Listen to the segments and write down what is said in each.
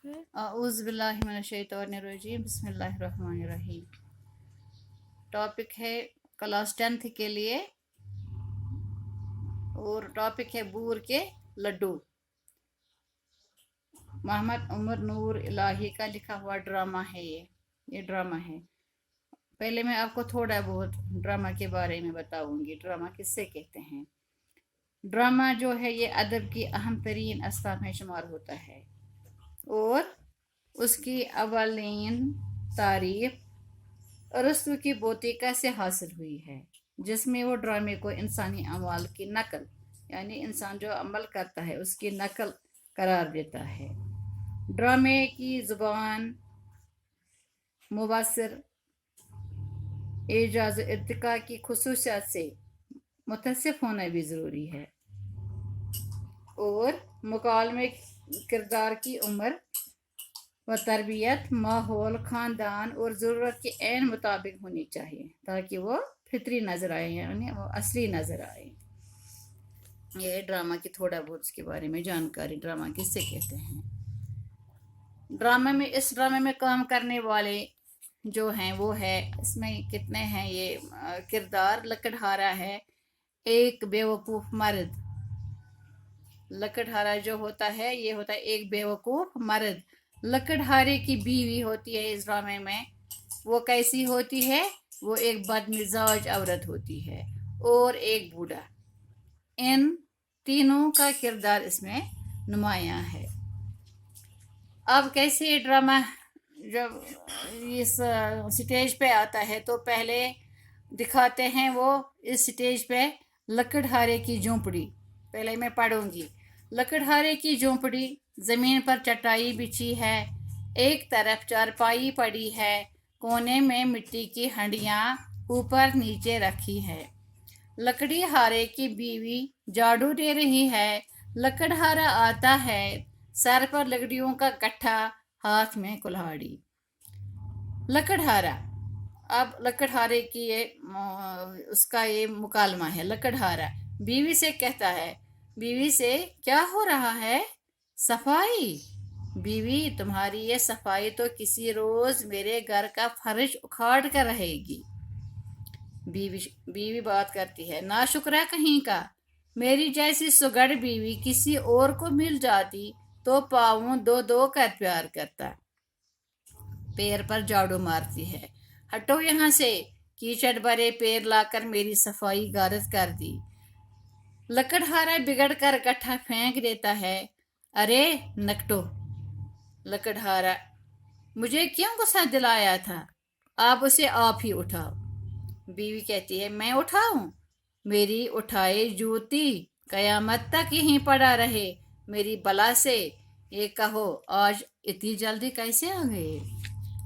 औज़ु बिल्लाहि मिनश्शैतानिर्रजीम बिस्मिल्लाहिर्रहमानिर्रहीम। टॉपिक है क्लास 10th के लिए और टॉपिक है बूर के लड्डू। मोहम्मद उमर नूर इलाही का लिखा हुआ ड्रामा है ये ड्रामा है। पहले मैं आपको थोड़ा बहुत ड्रामा के बारे में बताऊंगी। ड्रामा किससे कहते हैं। ड्रामा जो है ये अदब की अहम तरीन असबाब में शुमार होता है और उसकी अवलीन तारीफ अरस्तू की बोतिका से हासिल हुई है, जिसमें वो ड्रामे को इंसानी अमाल की नकल यानी इंसान जो अमल करता है उसकी नकल करार देता है। ड्रामे की ज़ुबान मुबसर एजाज इर्तिका की खुसूसियत से मुतसिफ होना भी ज़रूरी है और मुकालमे किरदार की उम्र व तरबियत माहौल ख़ानदान और ज़रूरत के ऐन मुताबिक होनी चाहिए ताकि वो फितरी नज़र आए यानी वो असली नज़र आए। ये ड्रामा की थोड़ा बहुत उसके बारे में जानकारी। ड्रामा किससे कहते हैं। इस ड्रामे में काम करने वाले जो हैं वो है, इसमें कितने हैं ये किरदार। लकड़हारा है एक बेवकूफ़ मर्द। लकड़हारा जो होता है ये होता है एक बेवकूफ़ मर्द। लकड़हारे की बीवी होती है इस ड्रामे में। वो कैसी होती है, वो एक बदमिजाज औरत होती है और एक बूढ़ा। इन तीनों का किरदार इसमें नुमायां है। अब कैसे ये ड्रामा जब इस स्टेज पे आता है तो पहले दिखाते हैं वो इस स्टेज पे लकड़हारे की झोंपड़ी। पहले मैं पढ़ूंगी। लकड़हारे की झोंपड़ी, जमीन पर चटाई बिछी है, एक तरफ चारपाई पड़ी है, कोने में मिट्टी की हंडियां ऊपर नीचे रखी है। लकड़हारे की बीवी झाड़ू दे रही है। लकड़हारा आता है, सर पर लकड़ियों का गट्ठा, हाथ में कुल्हाड़ी। लकड़हारा, अब लकड़हारे की उसका ये मुकालमा है। लकड़हारा बीवी से कहता है, बीवी से क्या हो रहा है। सफाई। बीवी, तुम्हारी ये सफाई तो किसी रोज मेरे घर का फर्श उखाड़ कर रहेगी। बीवी बात करती है, नाशुक्रा कहीं का। मेरी जैसी सुगड़ बीवी किसी और को मिल जाती तो पाँव दो दो कर प्यार करता। पैर पर झाड़ू मारती है, हटो यहाँ से। कीचड़ भरे पैर लाकर मेरी सफाई गारत कर दी। लकड़हारा बिगड़ कर गट्ठा फेंक देता है। अरे नकटो। लकड़हारा, मुझे क्यों गुस्सा दिलाया था, आप उसे आप ही उठाओ। बीवी कहती है, मैं उठाऊं। मेरी उठाए जूती कयामत तक यहीं पड़ा रहे मेरी बला से। ये कहो, आज इतनी जल्दी कैसे आ गए।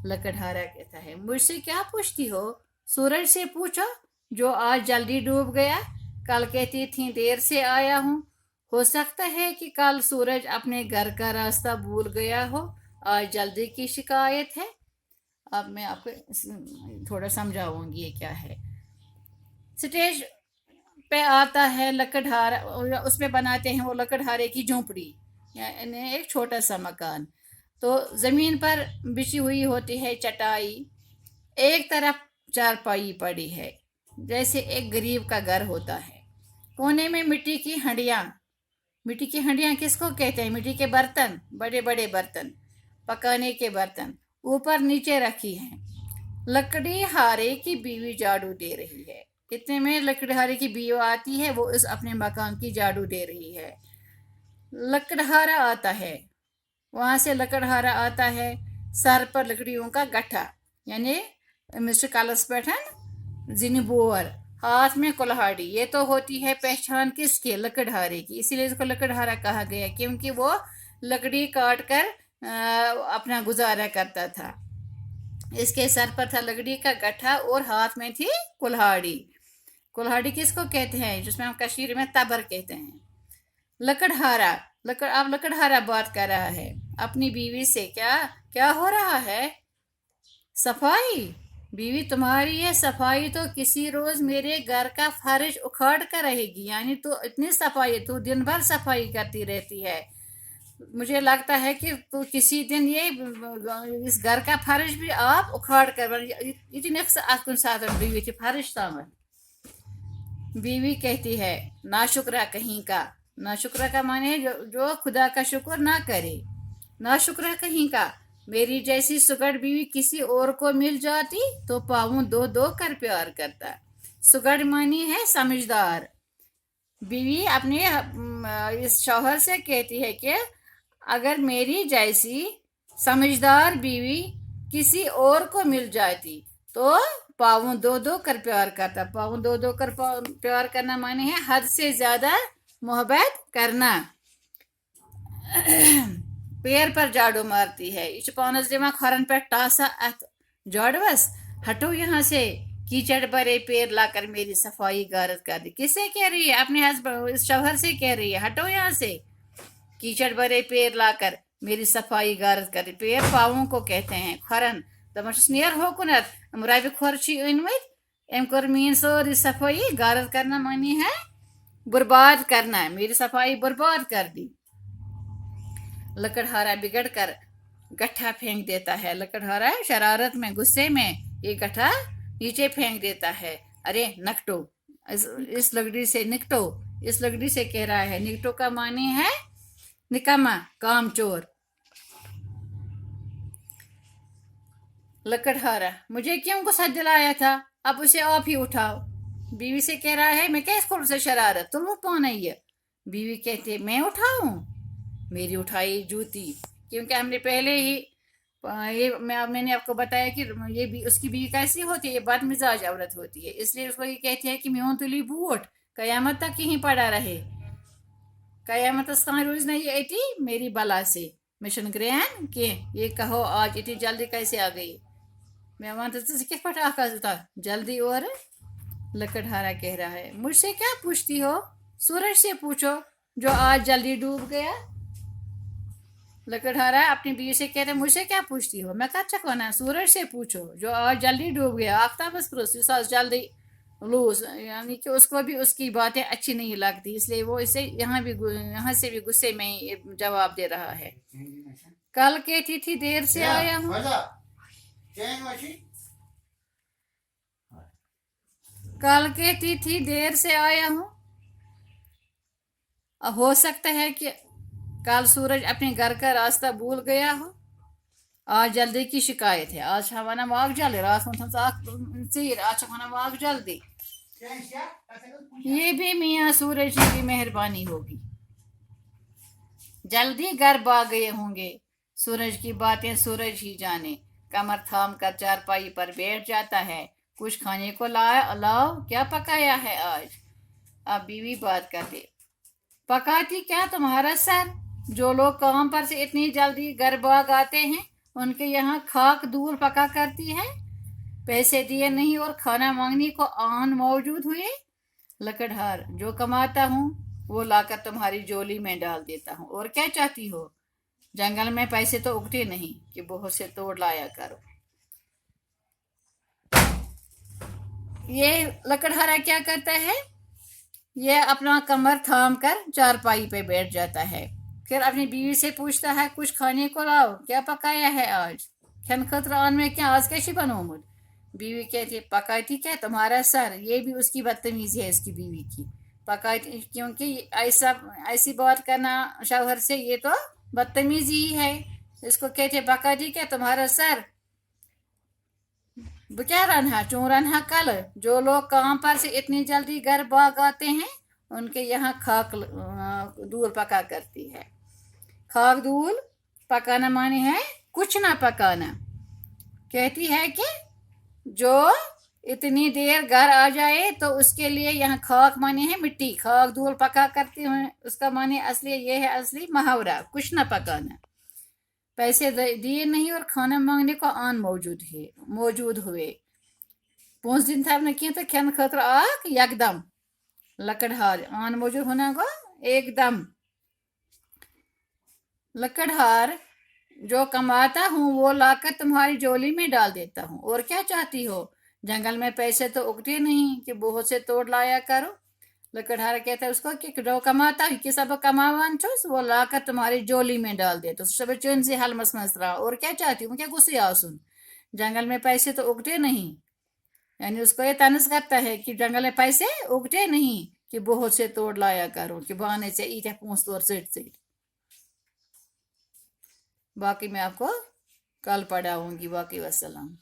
लकड़हारा कहता है, मुझसे क्या पूछती हो, सूरज से पूछो जो आज जल्दी डूब गया। कल कहती थी देर से आया हूँ। हो सकता है कि कल सूरज अपने घर का रास्ता भूल गया हो, आज जल्दी की शिकायत है। अब मैं आपको थोड़ा समझाऊंगी ये क्या है। स्टेज पे आता है लकड़हारा, उसमें बनाते हैं वो लकड़हारे की झोंपड़ी यानी एक छोटा सा मकान। तो जमीन पर बिछी हुई होती है चटाई, एक तरफ चारपाई पड़ी है जैसे एक गरीब का घर होता है। कोने में मिट्टी की हंडियां। मिट्टी की हंडियां किसको कहते हैं, मिट्टी के बर्तन, बड़े बड़े बर्तन, पकाने के बर्तन ऊपर नीचे रखी हैं। लकड़हारे की बीवी झाड़ू दे रही है। इतने में लकड़हारे की बीवी आती है, वो इस अपने मकान की झाड़ू दे रही है। लकड़हारा आता है, वहां से लकड़हारा आता है, सर पर लकड़ियों का गट्ठा यानी मिस्टर कलस पैठन जिनबोर, हाथ में कुल्हाड़ी। ये तो होती है पहचान किसकी, लकड़हारे की। इसीलिए इसको लकड़हारा कहा गया क्योंकि वो लकड़ी काट कर अपना गुजारा करता था। इसके सर पर था लकड़ी का गट्ठा और हाथ में थी कुल्हाड़ी। कुल्हाड़ी किसको कहते हैं, जिसमें हम कश्मीर में तबर कहते हैं। लकड़हारा, अब लकड़हारा बात कर रहा है अपनी बीवी से, क्या क्या हो रहा है। सफाई। बीवी, तुम्हारी ये सफाई तो किसी रोज मेरे घर का फर्श उखाड़ कर रहेगी, यानी तो इतनी सफाई, तो दिन भर सफाई करती रहती है। मुझे लगता है कि तो किसी दिन ये इस घर का फर्श भी आप उखाड़ कर ये साथ बीवी थी फर्श ताम। बीवी कहती है नाशुक्रा कहीं का। नाशुक्रा का माने है जो खुदा का शुक्र ना करे। नाशुक्रा कहीं का, मेरी जैसी सुगड़ बीवी किसी और को मिल जाती तो पाऊं दो दो कर प्यार करता। सुगड़ मानी है समझदार। बीवी अपने इस शौहर से कहती है कि अगर मेरी जैसी समझदार बीवी किसी और को मिल जाती तो पाऊं दो दो कर प्यार करता। पाऊं दो दो कर प्यार करना माने है हद से ज्यादा मोहब्बत करना। पैर पर झाड़ू मारती है। ये पानस दिमाग खरन पे टासा अथ झाड़वस, हटो यहाँ से, कीचड़ भरे पैर लाकर मेरी सफाई गारत कर दी। किससे कह रही है? अपने हस्बैंड इस शौहर से कह रही है, हटो यहाँ से, कीचड़ भरे पैर लाकर मेरी सफाई गारत कर दी। पैर पावों को कहते हैं खरन। दमस नियर हो कुनत रबि खोरची अनमत एम कर मीन सारी सफाई गारत करना मानी है बर्बाद करना। मेरी सफाई बर्बाद कर दी। लकड़हारा बिगड़ कर गट्ठा फेंक देता है। लकड़हारा शरारत में गुस्से में ये गट्ठा नीचे फेंक देता है। अरे नकटो, इस लकड़ी से निकटो। इस लकड़ी से कह रहा है। निकटो का माने है निकम्मा, कामचोर। लकड़हारा, मुझे क्यों गुस्सा दिलाया था, अब उसे आप ही उठाओ। बीवी से कह रहा है, मैं कैसे से शरारत, तुम कौन है ये? बीवी कहती है, मैं उठाऊं? मेरी उठाई जूती। क्योंकि हमने पहले ही मैंने आपको बताया कि ये भी उसकी बीवी कैसी होती है, ये बदमिजाज औरत होती है। इसलिए उसको ये कहती है कि मैं तुली बूट कयामत तक यहीं पड़ा रहे, कयामत रोज नहीं अटी मेरी बला से। मिशन ग्रहण कि ये कहो आज इतनी जल्दी कैसे आ गई। मैं वहां किस पटा जल्दी। और लकड़हारा कह रहा है, मुझसे क्या पूछती हो, सूरज से पूछो जो आज जल्दी डूब गया। लकड़हारा अपनी बीवी से कहते, मुझसे क्या पूछती हो, मैं कच्चा कोना, सूरज से पूछो जो आज जल्दी डूब गया। आफ्ताब जल्दी लूज, यानी कि उसको भी उसकी बातें अच्छी नहीं लगती, इसलिए वो इसे यहाँ से भी गुस्से में जवाब दे रहा है। कल कहती थी देर से आया हूँ, कल कहती थी देर से आया हूँ। हो सकता है कि कल सूरज अपने घर का रास्ता भूल गया हो। आज जल्दी की शिकायत है। आज हमारा वाक जल्दी रात आज हमारा वाक जल्दी। ये भी मियाँ सूरज की मेहरबानी होगी, जल्दी घर भाग गए होंगे। सूरज की बातें सूरज ही जाने। कमर थाम कर चारपाई पर बैठ जाता है। कुछ खाने को लाओ, क्या पकाया है आज? अब बीवी बात करते, पकाती क्या तुम्हारा सर? जो लोग काम पर से इतनी जल्दी घर भाग आते हैं उनके यहाँ खाक दूर पका करती है। पैसे दिए नहीं और खाना मांगने को आन मौजूद हुए। लकड़हार, जो कमाता हूँ वो लाकर तुम्हारी झोली में डाल देता हूँ, और क्या चाहती हो? जंगल में पैसे तो उगते नहीं कि बहुत से तोड़ लाया करो। ये लकड़हारा क्या करता है, ये अपना कमर थाम कर चारपाई पे बैठ जाता है। फिर अपनी बीवी से पूछता है, कुछ खाने को लाओ, क्या पकाया है आज? खन खतरान में क्या आज कैसी बनोमुद? बीवी कहती है, पकाती क्या तुम्हारा सर? ये भी उसकी बदतमीजी है इसकी बीवी की। पकाती क्योंकि ऐसी बात करना शौहर से ये तो बदतमीजी ही है। इसको कहते पकाती क्या तुम्हारा सर? क्या रन्हा चूं रन्हा कल? जो लोग काम पर से इतनी जल्दी घर भाग आते हैं उनके यहाँ खाक दूर पका करती है। खाक दूर पकाना माने है कुछ ना पकाना। कहती है कि जो इतनी देर घर आ जाए तो उसके लिए यहाँ खाक माने है मिट्टी, खाक दूर पका करती हैं, उसका माने असली ये है असली मुहावरा, कुछ ना पकाना। पैसे दिए नहीं और खाना मांगने को आन मौजूद हुए। 5 दिन था अपने किया तो खन खतर आक यकदम। लकड़हार, आन मौजूद होना को एकदम। लकड़हार, जो कमाता हूँ वो लाकर तुम्हारी झोली में डाल देता हूँ, और क्या चाहती हो? जंगल में पैसे तो उगते नहीं कि बहुत से तोड़ लाया करो। लकड़हारा कहता है उसको कि जो कमाता है कि सब कमावान छुस वो लाकर तुम्हारी जोली में डाल दे। तो सब चुन से हलमस मसरा और क्या चाहती हूँ क्या गुस्से आसुन जंगल में पैसे तो उगते नहीं। यानी उसको ये तनस करता है कि जंगल में पैसे उगते नहीं कि बहुत से तोड़ लाया करो कि बहाने से ईटे पूछ तोड़ सिट। बाकी मैं आपको कल पढ़ाऊंगी। बाकी वसलाम।